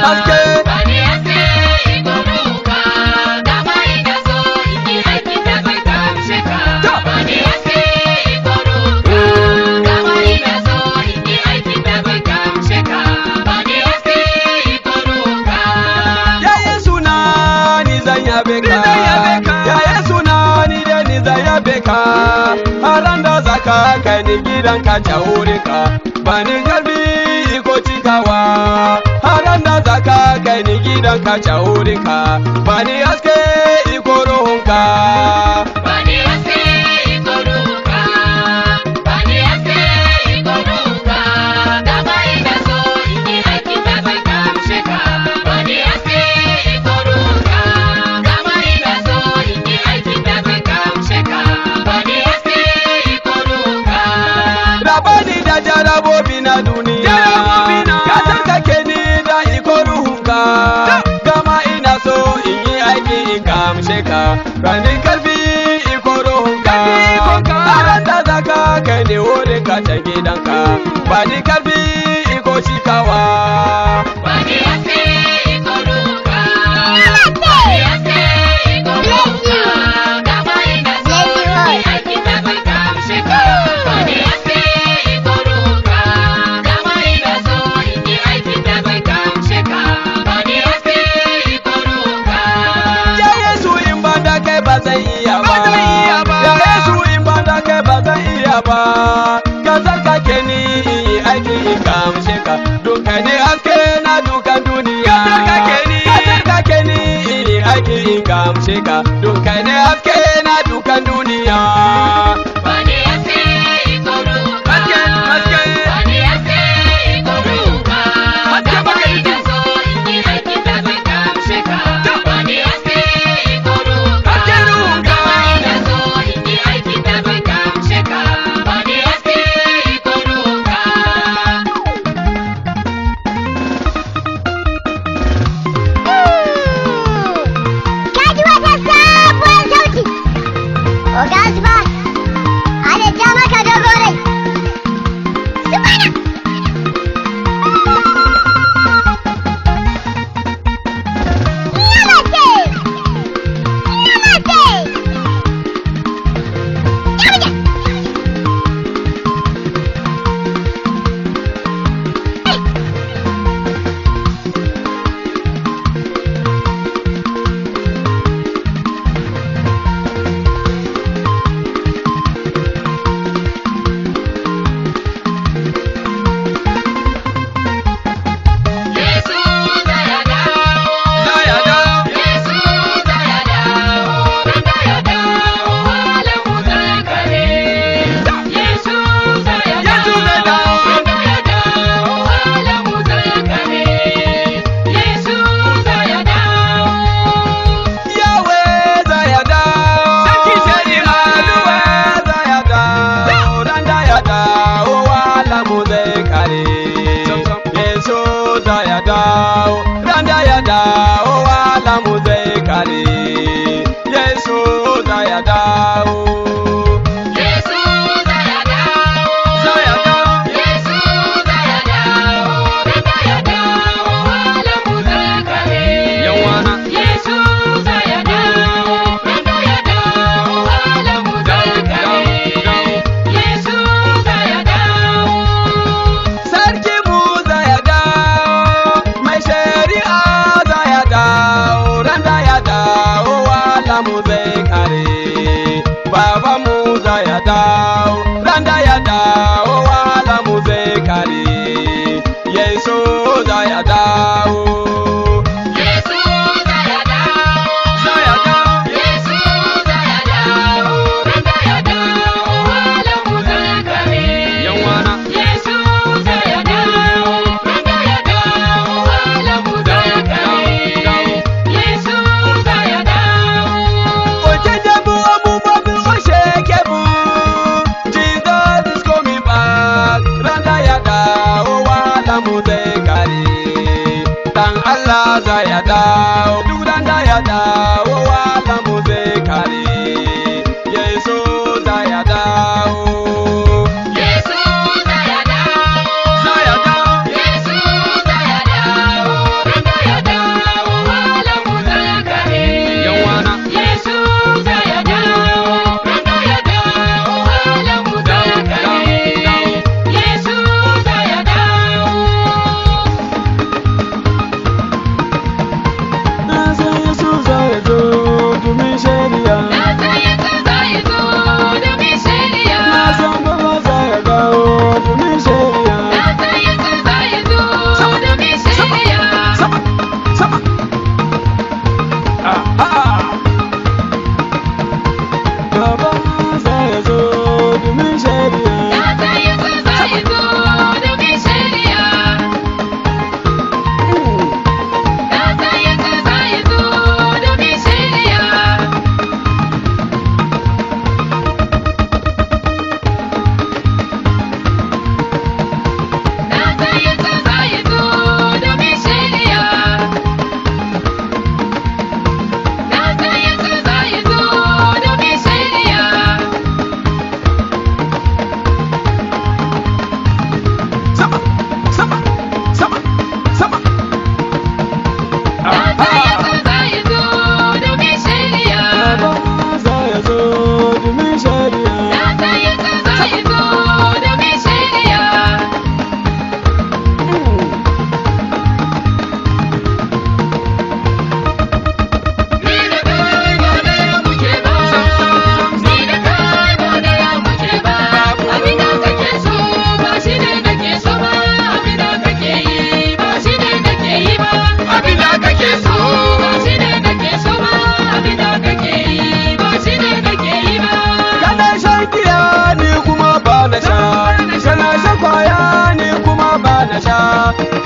haske. Bani haske iko duka, dama ina so in yi aikin da zai gamshe ka. Bani haske iko duka, dama ina so in yi aikin da zai gamshe ka. Bani haske iko duka. Ya Yesu na ni zan yabe ka. Ya Yesu na ni da ni zan yabe ka. Haran da zaka kai ni gidanka ta wurinka. Bani karbi iko cikawa. Haran da zaka kai ni gidanka ta wurinka. Bani haske iko ruhunka. Bani haske iko duka, bani haske iko duka, dama ina so in yi aikin da zai gamshe ka. Bani haske iko duka, dama ina so in yi aikin da zai gamshe ka. Bani haske iko duka. Rabani da jarabobi na duniya. Ka tsarkake ni da iko ruhunka. Gama ina so in yi aiki in gamshe ka. Bani karfi iko ruhunka. Haran da zaka kai ni wurinka ta gidanka. Bani karfi iko cikawa. Bani haske iko duka, bani haske iko duka, dama ina so in yi aikin da zai gamshe ka. Bani haske iko duka, dama ina so in yi aikin da zai gamshe ka. Bani haske iko duka. Ya Yesu in ban da kai ba zan iya ba. Ya Yesu in ban da kai ba zan iya ba. Ka tsarkake ni in yi aiki in gamshe ka. Duka ne haske na dukan duniya. Ka tsarkake ni in yi aiki in gamshe ka. Duka ne haske na dukan duniya. Bani haske iko duka, Haske. bani haske iko duka, dama ina so in yi aikin da zai gamshe ka. Bani haske iko duka, dama ina so in yi aikin da zai gamshe ka. Bani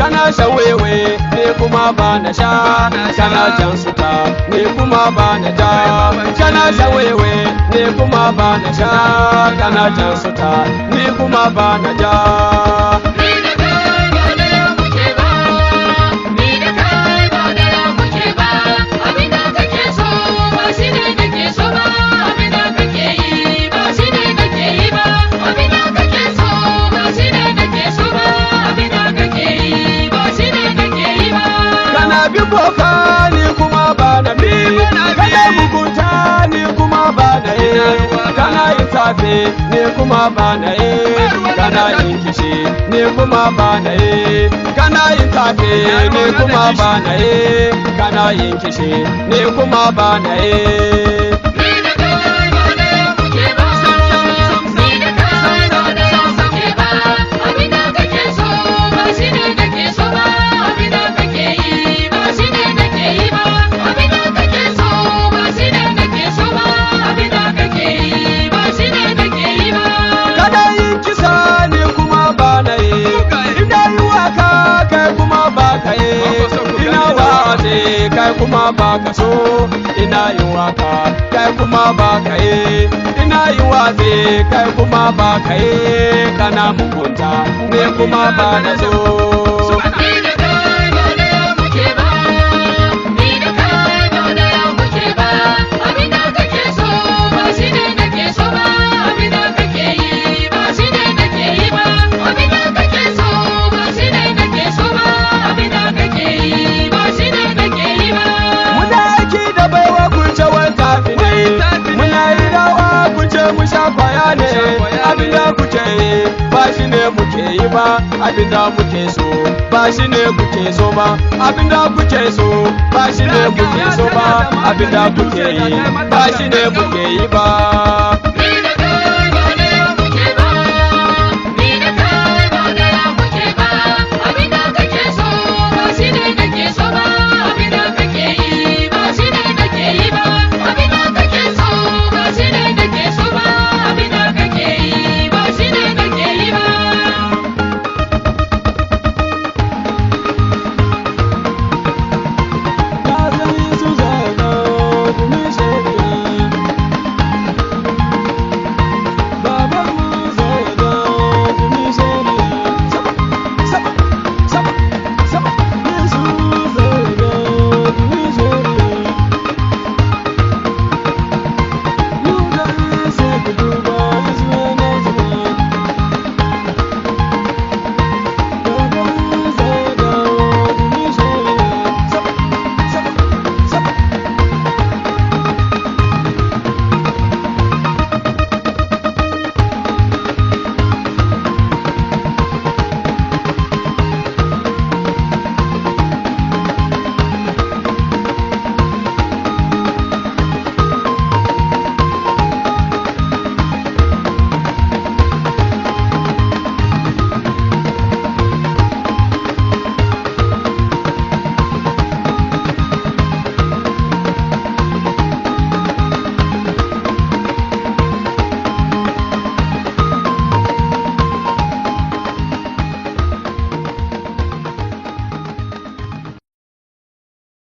kana shan wewe ne kuma ba na sha kana jan suta ne kuma ba na ja kana shan wewe ne kuma ba na sha kana jan suta ne kuma ba na ja Ni da kai ba daya muke ba, ni da kai ba daya muke ba, abin da kake so ba shi ne nake so ba, abin da kake yi ba shi ne nake yi ba, abin da kake so ba shi ne nake so ba, abin da kake yi ba shi ne nake yi ba. kana bi boka ni kuma ba na bi kana mugunta ni kuma ba na yi kana yin tafe ni kuma ba na yi kana yin kishi ni kuma ba na yi kana yin tafe ni kuma ba na yi kana yin kishi ni kuma ba na yi Ni da kai ba daya muke ba, ni da kai ba daya muke ba, abin da kake so ba shi ne nake so ba, abin da kake yi ba shi ne nake yi ba, abin da kake so ba shi ne nake so ba, abin da kake yi ba shi ne nake yi ba. kana yin kisa ni kuma ba na yi ina yi waka kai kuma ba ka yi ina waze kai kuma ba ka so ina yi waka kai kuma ba ka yi ina yi waze kai kuma ba ka yi kana mugunta ne kuma ba na so Ni da kai ba daya muke ba, ni da kai ba daya muke ba, abin da kake so ba shi ne nake so ba, abin da kake yi ba shi ne nake yi ba, abin da kake so ba shi ne nake so ba, abin da kake yi ba shi ne nake yi ba. muna aiki da baiwa kunce wata ne muna yi rawa kunce mu sha kwaya ne abinda kuke yi ba shi ne muke yi ba abinda muke so ba shi ne kuke so ba abinda kuke so ba shi ne kuke so ba abinda kuke yi ba shi ne muke yi ba